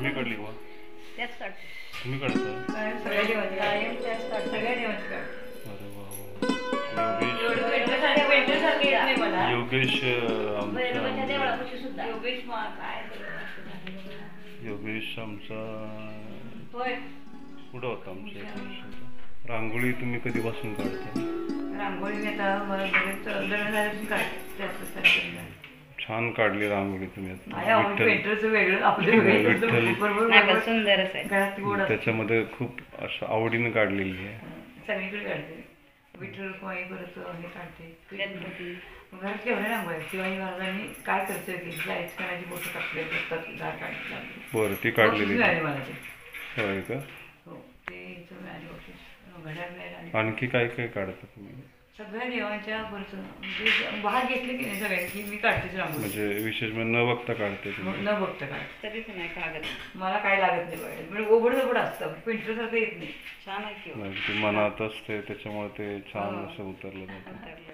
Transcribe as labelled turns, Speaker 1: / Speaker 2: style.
Speaker 1: तुम्ही काढली का?
Speaker 2: त्याच काढतो.
Speaker 1: तुम्ही काढता?
Speaker 2: सगळ्या देवांची कायम त्याच काढतो. सगळ्या देवांची काढतो.
Speaker 1: अरे वा वा. योगेश योगेश आमचा कुठं होता आमच्या रांगोळी तुम्ही कधीपासून काढता?
Speaker 2: रांगोळी आता छान
Speaker 1: काढली रांगोळी तुम्ही. त्याच्यामध्ये खूप असं आवडीने काढलेली आहे.
Speaker 2: सगळीकडे काढते. विठ्ठल रुक्माई परत हे काढते. घरात केवढ्या रांगोळ्या शिवाजी महाराजांनी काय करतोय की जायचं करायची बोटं कापले झाड काढली.
Speaker 1: बरं ती काढलेली
Speaker 2: मिळाली मला ते.
Speaker 1: होय का?
Speaker 2: हो ते मिळाली बक्षीस. घड्याळ मिळाली.
Speaker 1: आणखी काय काय काढता तुम्ही?
Speaker 2: सगळ्या देवांच्या परत म्हणजे भाग घेतले की नाही सगळ्यांची मी काढतेच रांगोळी.
Speaker 1: म्हणजे विशेष म्हणजे न बघता काढते
Speaker 2: न बघता काढते. तरीच नाही कागद मला काय लागत नाही बघायला. म्हणजे ओबड झोबड असतं पेंटरसारखं येत नाही. छान आहे की
Speaker 1: मनात असते त्याच्यामुळे ते छान असं उतरलं जातं.